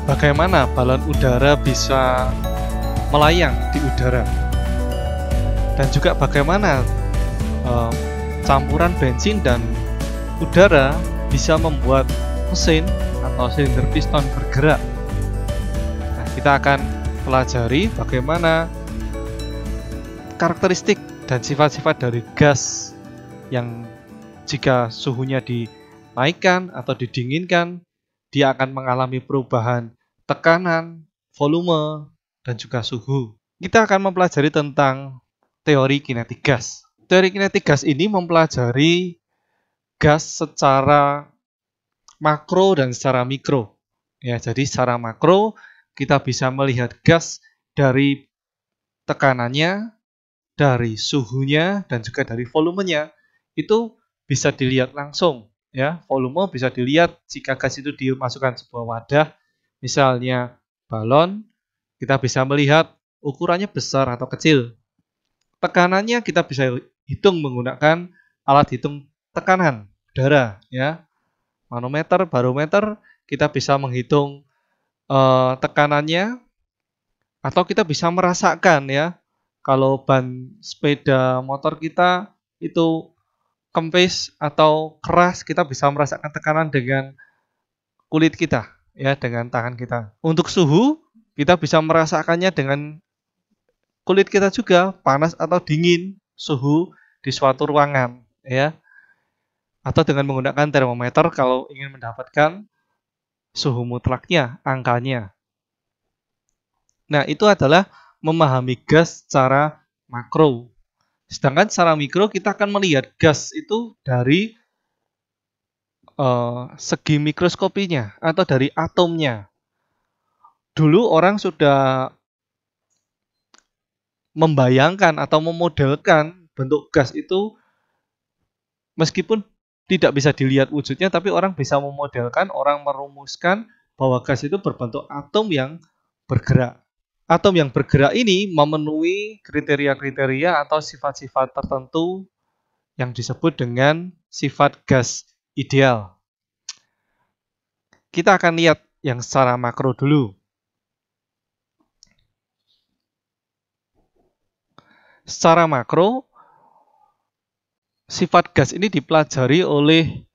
bagaimana balon udara bisa melayang di udara, dan juga bagaimana campuran bensin dan udara bisa membuat mesin atau silinder piston bergerak. Nah, kita akan pelajari bagaimana karakteristik dan sifat-sifat dari gas yang jika suhunya dinaikkan atau didinginkan, dia akan mengalami perubahan tekanan, volume, dan juga suhu. Kita akan mempelajari tentang teori kinetik gas. Teori kinetik gas ini mempelajari gas secara makro dan secara mikro. Ya, jadi secara makro kita bisa melihat gas dari tekanannya, dari suhunya, dan juga dari volumenya. Itu bisa dilihat langsung. Ya, volume bisa dilihat jika gas itu dimasukkan sebuah wadah, misalnya balon, kita bisa melihat ukurannya besar atau kecil. Tekanannya kita bisa hitung menggunakan alat hitung tekanan udara, ya. Manometer, barometer, kita bisa menghitung tekanannya, atau kita bisa merasakan, ya. Kalau ban sepeda motor kita itu kempis atau keras, kita bisa merasakan tekanan dengan kulit kita, ya, dengan tangan kita. Untuk suhu, kita bisa merasakannya dengan kulit kita juga, panas atau dingin suhu di suatu ruangan, ya. Atau dengan menggunakan termometer kalau ingin mendapatkan suhu mutlaknya, angkanya. Nah, itu adalah memahami gas secara makro. Sedangkan secara mikro kita akan melihat gas itu dari segi mikroskopinya atau dari atomnya. Dulu orang sudah membayangkan atau memodelkan bentuk gas itu, meskipun tidak bisa dilihat wujudnya, tapi orang bisa memodelkan, orang merumuskan bahwa gas itu berbentuk atom yang bergerak. Atom yang bergerak ini memenuhi kriteria-kriteria atau sifat-sifat tertentu yang disebut dengan sifat gas ideal. Kita akan lihat yang secara makro dulu. Secara makro, sifat gas ini dipelajari oleh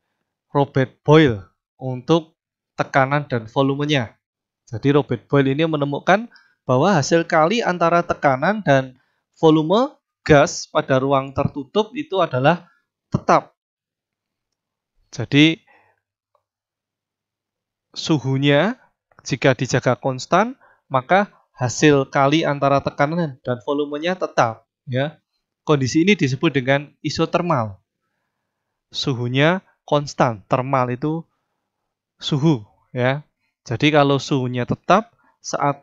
Robert Boyle untuk tekanan dan volumenya. Jadi Robert Boyle ini menemukan bahwa hasil kali antara tekanan dan volume gas pada ruang tertutup itu adalah tetap. Jadi suhunya jika dijaga konstan, maka hasil kali antara tekanan dan volumenya tetap, ya. Kondisi ini disebut dengan isotermal. Suhunya konstan, termal itu suhu, ya. Jadi kalau suhunya tetap, saat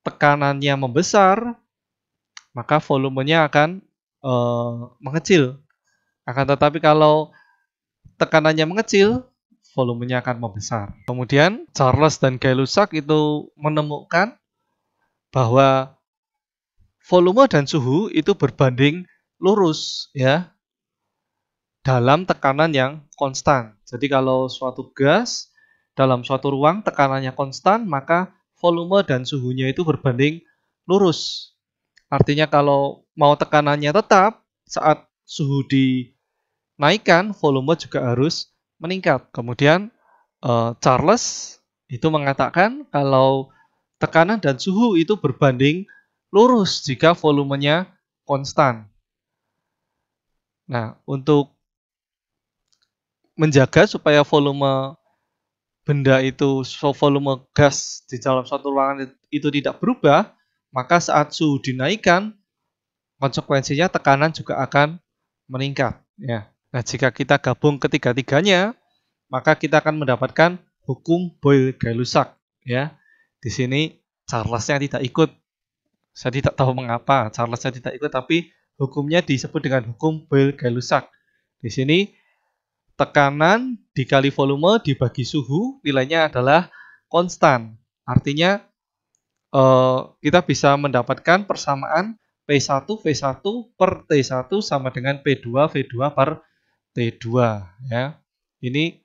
tekanannya membesar, maka volumenya akan mengecil. Akan tetapi kalau tekanannya mengecil, volumenya akan membesar. Kemudian Charles dan Gay-Lussac itu menemukan bahwa volume dan suhu itu berbanding lurus, ya, dalam tekanan yang konstan. Jadi kalau suatu gas dalam suatu ruang tekanannya konstan, maka volume dan suhunya itu berbanding lurus. Artinya kalau mau tekanannya tetap, saat suhu dinaikkan, volume juga harus meningkat. Kemudian Charles itu mengatakan kalau tekanan dan suhu itu berbanding lurus jika volumenya konstan. Nah, untuk menjaga supaya volume benda itu, volume gas di dalam suatu ruangan itu tidak berubah, maka saat suhu dinaikkan, konsekuensinya tekanan juga akan meningkat. Ya. Nah, jika kita gabung ketiga-tiganya, maka kita akan mendapatkan hukum Boyle-Gay-Lussac. Ya. Di sini Charles-nya tidak ikut. Saya tidak tahu mengapa Charles-nya tidak ikut, tapi hukumnya disebut dengan hukum Boyle-Gay-Lussac. Di sini tekanan dikali volume dibagi suhu, nilainya adalah konstan. Artinya kita bisa mendapatkan persamaan P1 V1 per T1 sama dengan P2 V2 per T2. Ya. Ini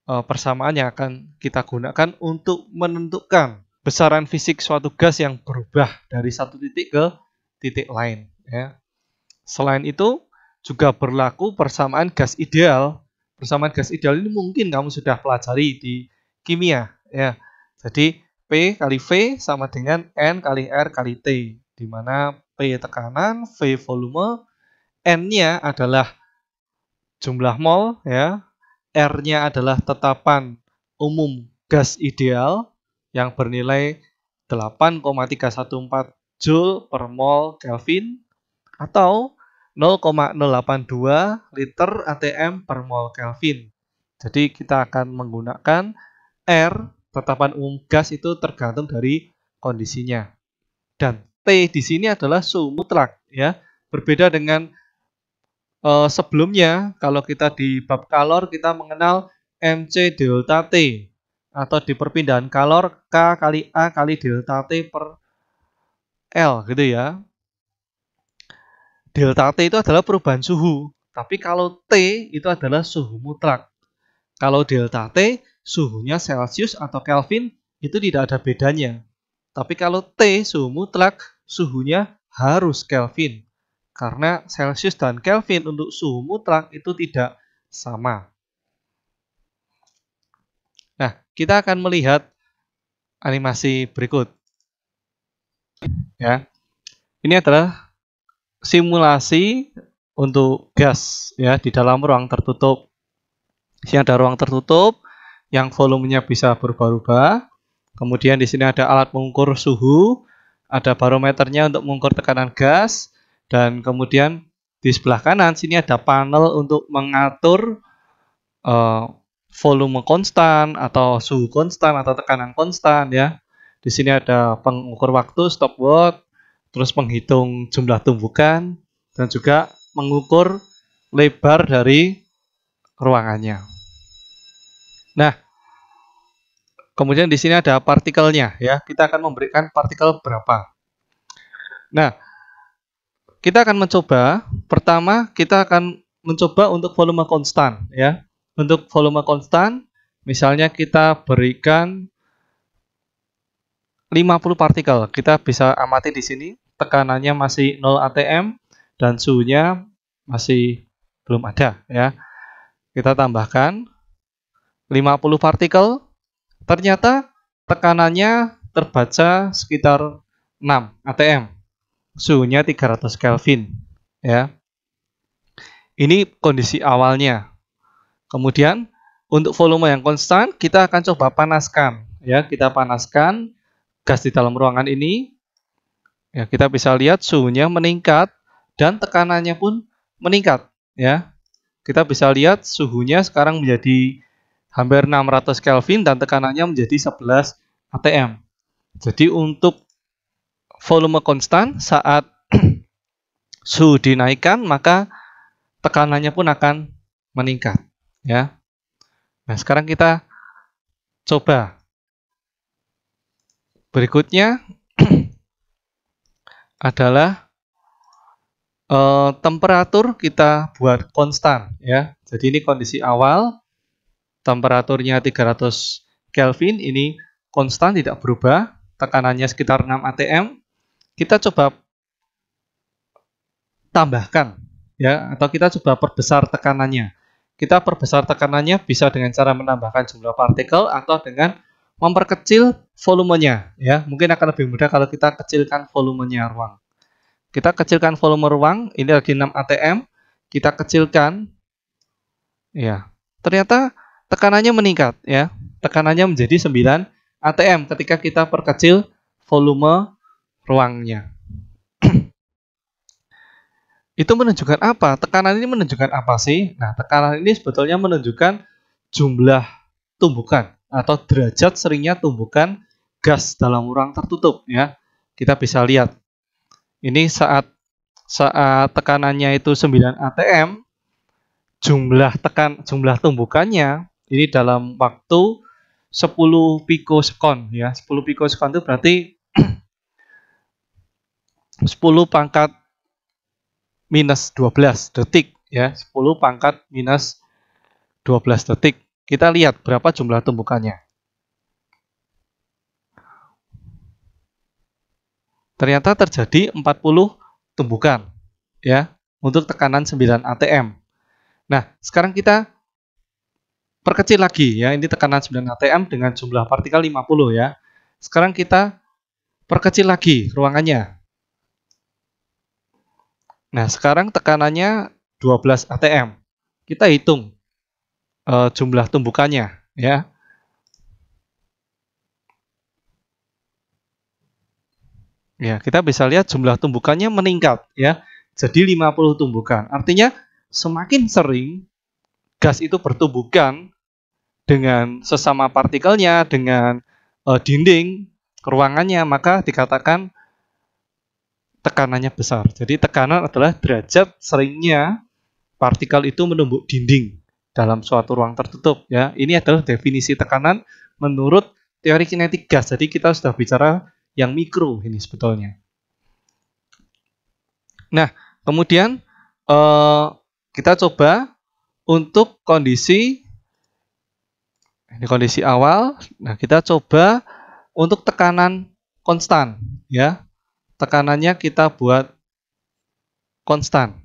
persamaan yang akan kita gunakan untuk menentukan besaran fisik suatu gas yang berubah dari satu titik ke titik lain. Ya. Selain itu, juga berlaku persamaan gas ideal. Persamaan gas ideal ini mungkin kamu sudah pelajari di kimia. Ya. Jadi, P kali V sama dengan N kali R kali T, di mana P tekanan, V volume, N-nya adalah jumlah mol, ya, R-nya adalah tetapan umum gas ideal yang bernilai 8,314 Joule per mol Kelvin atau 0,082 liter ATM per mol Kelvin. Jadi kita akan menggunakan R, tetapan umum gas itu tergantung dari kondisinya. Dan T di sini adalah suhu mutlak, ya. Berbeda dengan sebelumnya, kalau kita di bab kalor kita mengenal MC delta T atau di perpindahan kalor K kali A kali delta T per L gitu ya. Delta T itu adalah perubahan suhu, tapi kalau T itu adalah suhu mutlak. Kalau delta T suhunya Celcius atau Kelvin itu tidak ada bedanya. Tapi kalau T suhu mutlak, suhunya harus Kelvin. Karena Celcius dan Kelvin untuk suhu mutlak itu tidak sama. Nah, kita akan melihat animasi berikut. Ya. Ini adalah simulasi untuk gas ya di dalam ruang tertutup. Di sini ada ruang tertutup yang volumenya bisa berubah-ubah. Kemudian di sini ada alat mengukur suhu, ada barometernya untuk mengukur tekanan gas, dan kemudian di sebelah kanan sini ada panel untuk mengatur volume konstan atau suhu konstan atau tekanan konstan ya. Di sini ada pengukur waktu stopwatch, terus menghitung jumlah tumbukan dan juga mengukur lebar dari ruangannya. Nah, kemudian di sini ada partikelnya ya. Kita akan memberikan partikel berapa. Nah, kita akan mencoba. Pertama, kita akan mencoba untuk volume konstan ya. Untuk volume konstan, misalnya kita berikan 50 partikel. Kita bisa amati di sini, tekanannya masih 0 atm dan suhunya masih belum ada ya. Kita tambahkan 50 partikel. Ternyata tekanannya terbaca sekitar 6 atm. Suhunya 300 Kelvin ya. Ini kondisi awalnya. Kemudian untuk volume yang konstan kita akan coba panaskan ya, kita panaskan gas di dalam ruangan ini. Ya, kita bisa lihat suhunya meningkat dan tekanannya pun meningkat ya. Kita bisa lihat suhunya sekarang menjadi hampir 600 Kelvin dan tekanannya menjadi 11 atm. Jadi untuk volume konstan saat suhu dinaikkan maka tekanannya pun akan meningkat ya. Nah, sekarang kita coba. Berikutnya adalah temperatur kita buat konstan ya. Jadi ini kondisi awal, temperaturnya 300 Kelvin, ini konstan tidak berubah, tekanannya sekitar 6 atm. Kita coba tambahkan ya, atau kita coba perbesar tekanannya. Kita perbesar tekanannya bisa dengan cara menambahkan jumlah partikel atau dengan memperkecil volumenya ya. Mungkin akan lebih mudah kalau kita kecilkan volumenya ruang. Kita kecilkan volume ruang, ini lagi 6 atm, kita kecilkan ya. Ternyata tekanannya meningkat ya. Tekanannya menjadi 9 atm ketika kita perkecil volume ruangnya. Itu menunjukkan apa? Tekanan ini menunjukkan apa sih? Nah, tekanan ini sebetulnya menunjukkan jumlah tumbukan atau derajat seringnya tumbukan gas dalam ruang tertutup ya. Kita bisa lihat. Ini saat tekanannya itu 9 atm, jumlah tumbukannya ini dalam waktu 10 pikosekon ya. 10 pikosekon itu berarti 10 pangkat minus 12 detik ya, 10 pangkat minus 12 detik. Kita lihat berapa jumlah tumbukannya. Ternyata terjadi 40 tumbukan ya untuk tekanan 9 atm. Nah, sekarang kita perkecil lagi ya. Ini tekanan 9 atm dengan jumlah partikel 50 ya. Sekarang kita perkecil lagi ruangannya. Nah, sekarang tekanannya 12 atm. Kita hitung jumlah tumbukannya ya. Ya, kita bisa lihat jumlah tumbukannya meningkat ya. Jadi 50 tumbukan. Artinya semakin sering gas itu bertumbukan dengan sesama partikelnya, dengan dinding ruangannya, maka dikatakan tekanannya besar. Jadi tekanan adalah derajat seringnya partikel itu menumbuk dinding dalam suatu ruang tertutup ya. Ini adalah definisi tekanan menurut teori kinetik gas. Jadi kita sudah bicara yang mikro ini sebetulnya. Nah, kemudian kita coba untuk kondisi ini kondisi awal. Nah, kita coba untuk tekanan konstan ya. Tekanannya kita buat konstan.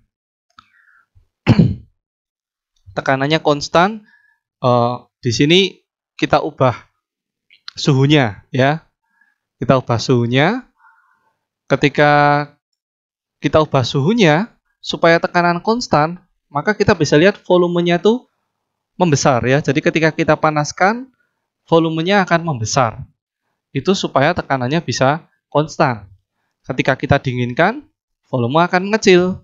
Tekanannya konstan. Di sini kita ubah suhunya ya. Kita ubah suhunya. Ketika kita ubah suhunya supaya tekanan konstan, maka kita bisa lihat volumenya tuh membesar ya. Jadi ketika kita panaskan, volumenya akan membesar. Itu supaya tekanannya bisa konstan. Ketika kita dinginkan, volume akan mengecil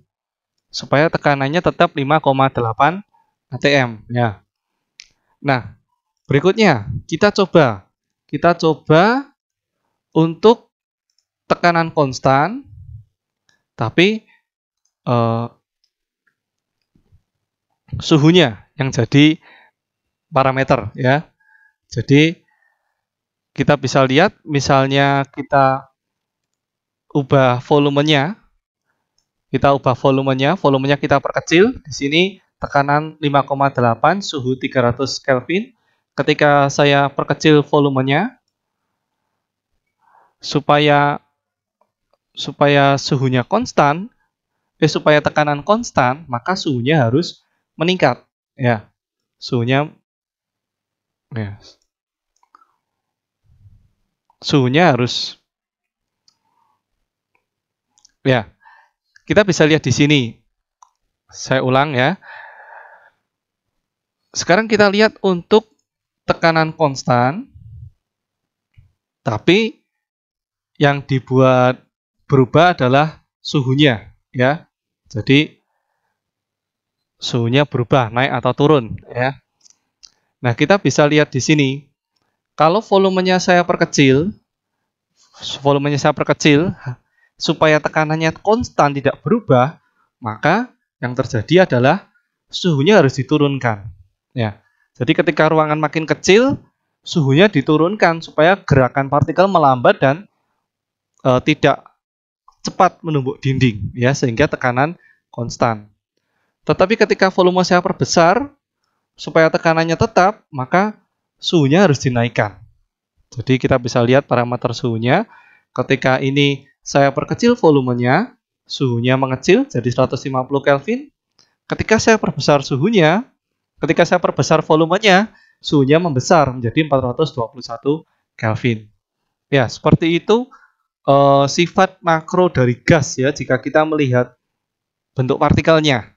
supaya tekanannya tetap 5,8 atm ya. Nah, berikutnya kita coba untuk tekanan konstan, tapi suhunya yang jadi parameter ya. Jadi kita bisa lihat, misalnya kita ubah volumenya, volumenya kita perkecil. Di sini tekanan 5,8, suhu 300 Kelvin. Ketika saya perkecil volumenya supaya suhunya konstan, supaya tekanan konstan, maka suhunya harus meningkat ya. Suhunya harus ya. Kita bisa lihat di sini. Saya ulang ya. Sekarang kita lihat untuk tekanan konstan, tapi yang dibuat berubah adalah suhunya ya. Jadi suhunya berubah, naik atau turun ya. Nah, kita bisa lihat di sini. Kalau volumenya saya perkecil supaya tekanannya konstan tidak berubah, maka yang terjadi adalah suhunya harus diturunkan ya. Jadi ketika ruangan makin kecil, suhunya diturunkan supaya gerakan partikel melambat dan tidak cepat menumbuk dinding ya, sehingga tekanan konstan. Tetapi ketika volume saya perbesar supaya tekanannya tetap, maka suhunya harus dinaikkan. Jadi kita bisa lihat parameter suhunya. Ketika ini saya perkecil volumenya, suhunya mengecil jadi 150 Kelvin. Ketika saya perbesar volumenya, suhunya membesar menjadi 421 Kelvin. Ya, seperti itu sifat makro dari gas ya, jika kita melihat bentuk partikelnya.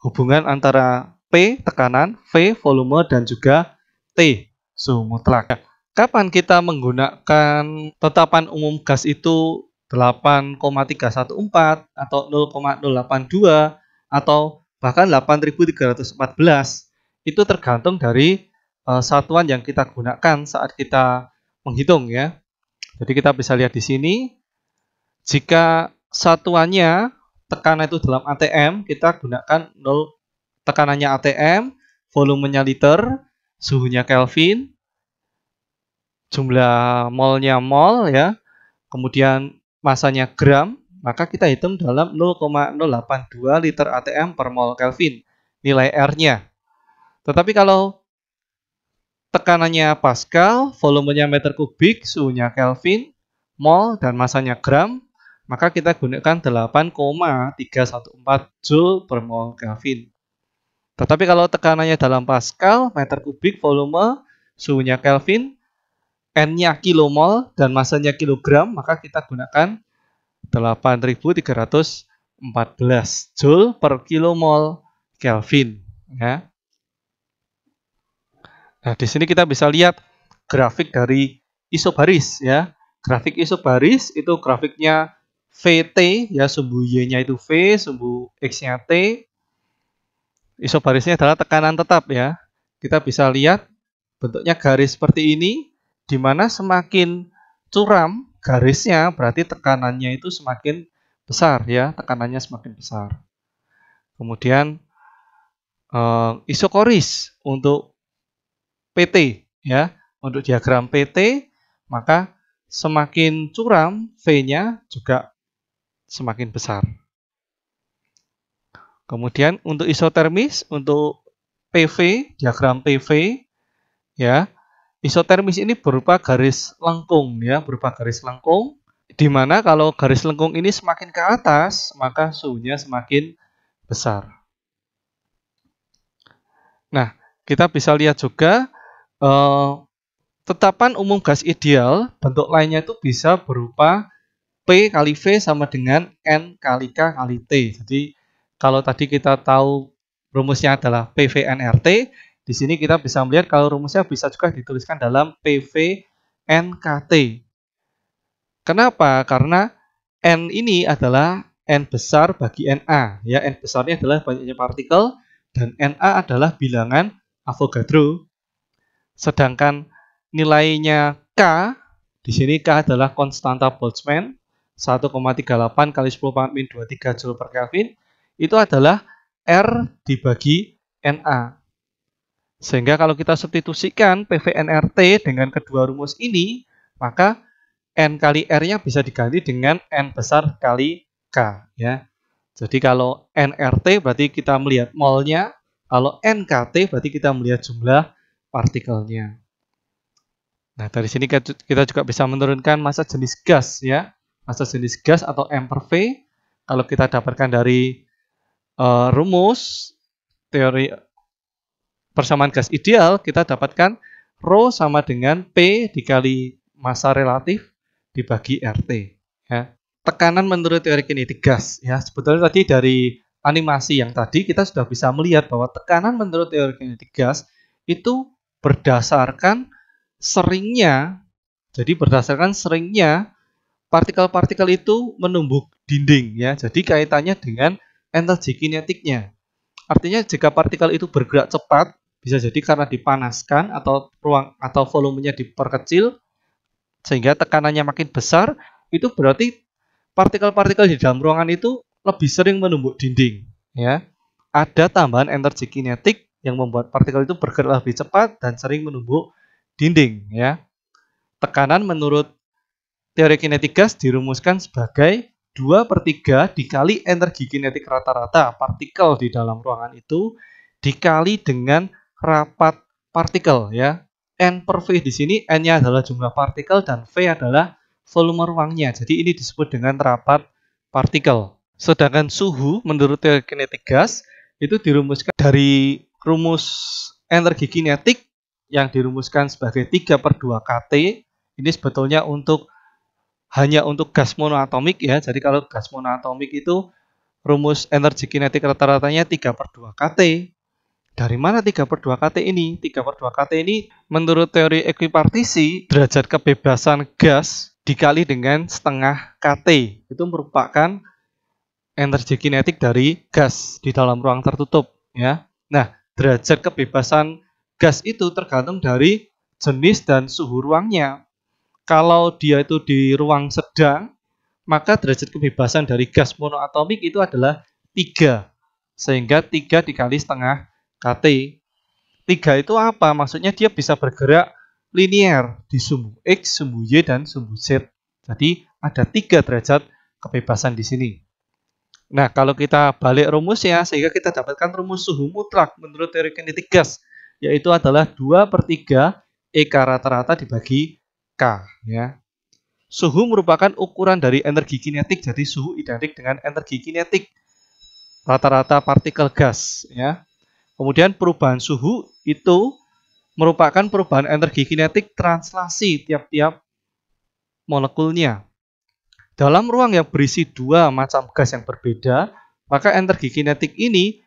Hubungan antara P, tekanan, V, volume, dan juga T, suhu mutlak. Kapan kita menggunakan tetapan umum gas itu 8,314 atau 0,082 atau bahkan 8.314? Itu tergantung dari satuan yang kita gunakan saat kita menghitung ya. Jadi kita bisa lihat di sini, jika satuannya tekanan itu dalam atm, kita gunakan 0, tekanannya atm, volumenya liter, suhunya Kelvin, jumlah molnya mol ya, kemudian masanya gram, maka kita hitung dalam 0,082 liter atm per mol Kelvin nilai R-nya. Tetapi kalau tekanannya Pascal, volumenya meter kubik, suhunya Kelvin, mol, dan masanya gram, maka kita gunakan 8,314 Joule per mol Kelvin. Tetapi kalau tekanannya dalam Pascal, meter kubik, volume, suhunya Kelvin, N-nya kilomol, dan masanya kilogram, maka kita gunakan 8.314 Joule per kilomol Kelvin. Ya. Nah, di sini kita bisa lihat grafik dari isobaris ya. Grafik isobaris itu grafiknya VT ya, sumbu Y-nya itu V, sumbu X-nya T. Isobarisnya adalah tekanan tetap ya. Kita bisa lihat bentuknya garis seperti ini, di mana semakin curam garisnya berarti tekanannya itu semakin besar ya, tekanannya semakin besar. Kemudian isokoris untuk PT ya, untuk diagram PT maka semakin curam V-nya juga semakin besar. Kemudian untuk isotermis, untuk PV, diagram PV ya, isotermis ini berupa garis lengkung ya, berupa garis lengkung, di mana kalau garis lengkung ini semakin ke atas maka suhunya semakin besar. Nah, kita bisa lihat juga tetapan umum gas ideal, bentuk lainnya itu bisa berupa P kali V sama dengan N kali K kali T. Jadi, kalau tadi kita tahu rumusnya adalah PV-nRT, di sini kita bisa melihat kalau rumusnya bisa juga dituliskan dalam PV-nKT. Kenapa? Karena N ini adalah N besar bagi NA. Ya, N besarnya adalah banyaknya partikel, dan NA adalah bilangan Avogadro. Sedangkan nilainya K, di sini K adalah konstanta Boltzmann, 1,38 kali 10 pangkat min 23 Joule per Kelvin, itu adalah R dibagi NA. Sehingga kalau kita substitusikan PV-nRT dengan kedua rumus ini, maka N kali R-nya bisa diganti dengan N besar kali K. Ya. Jadi kalau nRT berarti kita melihat molnya, kalau nKT berarti kita melihat jumlah partikelnya. Nah, dari sini kita juga bisa menurunkan massa jenis gas ya. Massa jenis gas atau M per V. Kalau kita dapatkan dari rumus teori persamaan gas ideal, kita dapatkan Rho sama dengan P dikali massa relatif dibagi RT ya. Tekanan menurut teori kinetik gas ya. Sebetulnya tadi dari animasi yang tadi kita sudah bisa melihat bahwa tekanan menurut teori kinetik gas itu berdasarkan seringnya, jadi berdasarkan seringnya partikel-partikel itu menumbuk dinding ya. Jadi kaitannya dengan energi kinetiknya. Artinya jika partikel itu bergerak cepat, bisa jadi karena dipanaskan atau ruang atau volumenya diperkecil sehingga tekanannya makin besar, itu berarti partikel-partikel di dalam ruangan itu lebih sering menumbuk dinding ya. Ada tambahan energi kinetik yang membuat partikel itu bergerak lebih cepat dan sering menumbuk dinding ya. Tekanan menurut teori kinetik gas dirumuskan sebagai 2/3 dikali energi kinetik rata-rata partikel di dalam ruangan itu dikali dengan rapat partikel ya. N per V di sini N-nya adalah jumlah partikel dan V adalah volume ruangnya. Jadi ini disebut dengan rapat partikel. Sedangkan suhu menurut teori kinetik gas itu dirumuskan dari rumus energi kinetik yang dirumuskan sebagai 3/2 kT. Ini sebetulnya hanya untuk gas monoatomik ya. Jadi kalau gas monoatomik itu rumus energi kinetik rata-ratanya 3/2 kT. Dari mana 3/2 kT ini? 3/2 kT ini menurut teori ekuipartisi, derajat kebebasan gas dikali dengan setengah kT. Itu merupakan energi kinetik dari gas di dalam ruang tertutup ya. Nah, derajat kebebasan gas itu tergantung dari jenis dan suhu ruangnya. Kalau dia itu di ruang sedang, maka derajat kebebasan dari gas monoatomik itu adalah 3. Sehingga 3 dikali setengah kT. 3 itu apa? Maksudnya dia bisa bergerak linear di sumbu X, sumbu Y, dan sumbu Z. Jadi ada 3 derajat kebebasan di sini. Nah, kalau kita balik rumusnya, sehingga kita dapatkan rumus suhu mutlak menurut teori kinetik gas, yaitu adalah 2/3 EK rata-rata dibagi K, ya. Suhu merupakan ukuran dari energi kinetik, jadi suhu identik dengan energi kinetik rata-rata partikel gas, ya. Kemudian perubahan suhu itu merupakan perubahan energi kinetik translasi tiap-tiap molekulnya. Dalam ruang yang berisi dua macam gas yang berbeda, maka energi kinetik ini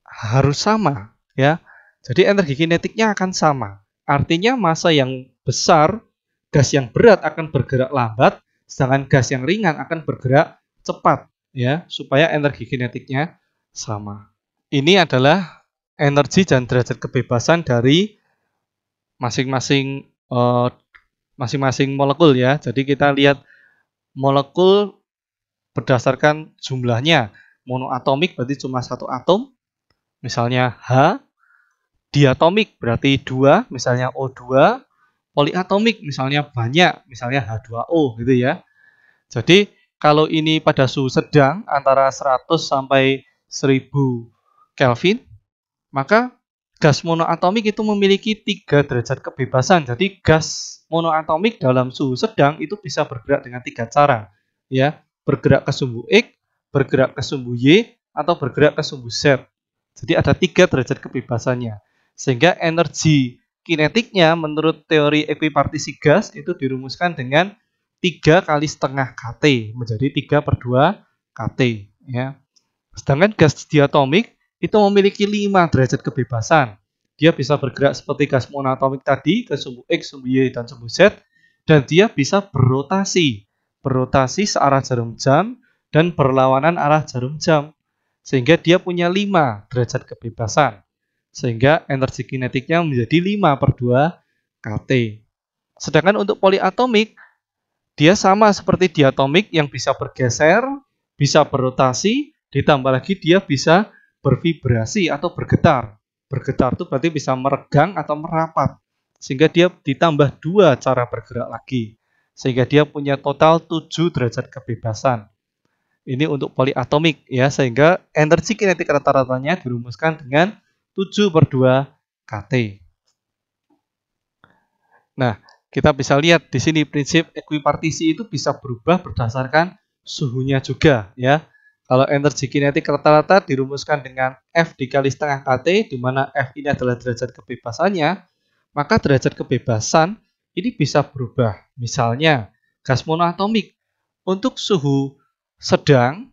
harus sama, ya. Jadi energi kinetiknya akan sama. Artinya massa yang besar, gas yang berat akan bergerak lambat, sedangkan gas yang ringan akan bergerak cepat, ya, supaya energi kinetiknya sama. Ini adalah energi dan derajat kebebasan dari masing-masing molekul, ya. Jadi kita lihat molekul berdasarkan jumlahnya. Monoatomik berarti cuma satu atom, misalnya H. Diatomik berarti 2, misalnya O2. Poliatomik misalnya banyak, misalnya H2O gitu ya. Jadi kalau ini pada suhu sedang antara 100 sampai 1000 Kelvin, maka gas monoatomik itu memiliki 3 derajat kebebasan. Jadi gas monoatomik dalam suhu sedang itu bisa bergerak dengan 3 cara, ya. Bergerak ke sumbu X, bergerak ke sumbu Y, atau bergerak ke sumbu Z. Jadi ada 3 derajat kebebasannya. Sehingga energi kinetiknya menurut teori ekuipartisi gas itu dirumuskan dengan 3 kali setengah kT, menjadi 3/2 kT, ya. Sedangkan gas diatomik itu memiliki 5 derajat kebebasan. Dia bisa bergerak seperti gas monoatomik tadi ke sumbu X, sumbu Y, dan sumbu Z, dan dia bisa berotasi searah jarum jam dan berlawanan arah jarum jam, sehingga dia punya 5 derajat kebebasan. Sehingga energi kinetiknya menjadi 5/2 kT. Sedangkan untuk poliatomik, dia sama seperti diatomik yang bisa bergeser, bisa berotasi, ditambah lagi dia bisa bervibrasi atau bergetar. Bergetar itu berarti bisa meregang atau merapat. Sehingga dia ditambah 2 cara bergerak lagi. Sehingga dia punya total 7 derajat kebebasan. Ini untuk poliatomik, ya, sehingga energi kinetik rata-ratanya dirumuskan dengan 7/2 kT. Nah, kita bisa lihat di sini prinsip ekuipartisi itu bisa berubah berdasarkan suhunya juga, ya. Kalau energi kinetik rata-rata dirumuskan dengan F dikali setengah kT, di mana F ini adalah derajat kebebasannya, maka derajat kebebasan ini bisa berubah. Misalnya, gas monoatomik untuk suhu sedang,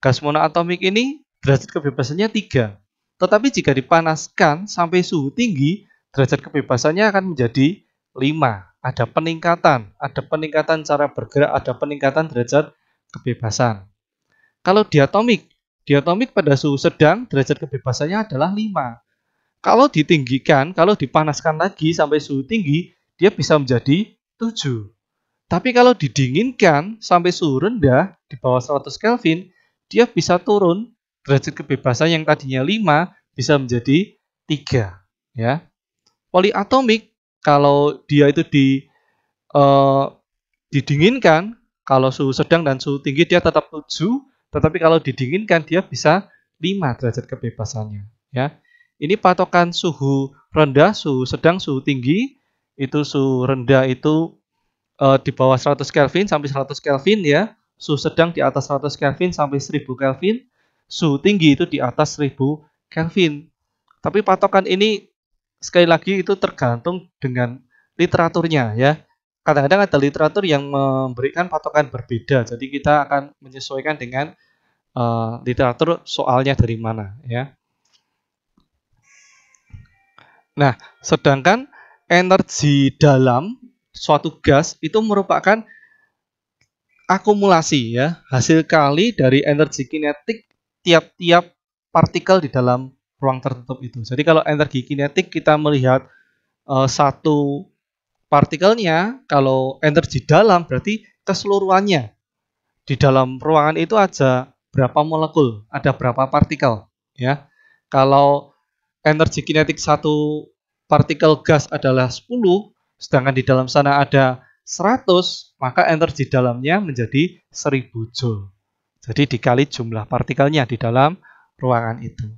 gas monoatomik ini derajat kebebasannya 3. Tetapi jika dipanaskan sampai suhu tinggi, derajat kebebasannya akan menjadi 5. Ada peningkatan cara bergerak, ada peningkatan derajat kebebasan. Kalau diatomik pada suhu sedang, derajat kebebasannya adalah 5. Kalau ditinggikan, kalau dipanaskan lagi sampai suhu tinggi, dia bisa menjadi 7. Tapi kalau didinginkan sampai suhu rendah, di bawah 100 Kelvin, dia bisa turun. Derajat kebebasan yang tadinya 5 bisa menjadi 3, ya. Poliatomik kalau dia itu didinginkan, kalau suhu sedang dan suhu tinggi dia tetap 7, tetapi kalau didinginkan dia bisa 5 derajat kebebasannya, ya. Ini patokan suhu rendah, suhu sedang, suhu tinggi. Itu suhu rendah itu di bawah 100 Kelvin sampai 100 Kelvin, ya. Suhu sedang di atas 100 Kelvin sampai 1000 Kelvin. Suhu tinggi itu di atas 1000 Kelvin. Tapi patokan ini sekali lagi itu tergantung dengan literaturnya, ya. Kadang-kadang ada literatur yang memberikan patokan berbeda. Jadi kita akan menyesuaikan dengan literatur soalnya dari mana, ya. Nah, sedangkan energi dalam suatu gas itu merupakan akumulasi, ya, hasil kali dari energi kinetik tiap-tiap partikel di dalam ruang tertutup itu. Jadi kalau energi kinetik kita melihat satu partikelnya, kalau energi dalam berarti keseluruhannya. Di dalam ruangan itu ada berapa molekul, ada berapa partikel, ya. Kalau energi kinetik satu partikel gas adalah 10, sedangkan di dalam sana ada 100, maka energi dalamnya menjadi 1000 Joule. Jadi dikali jumlah partikelnya di dalam ruangan itu.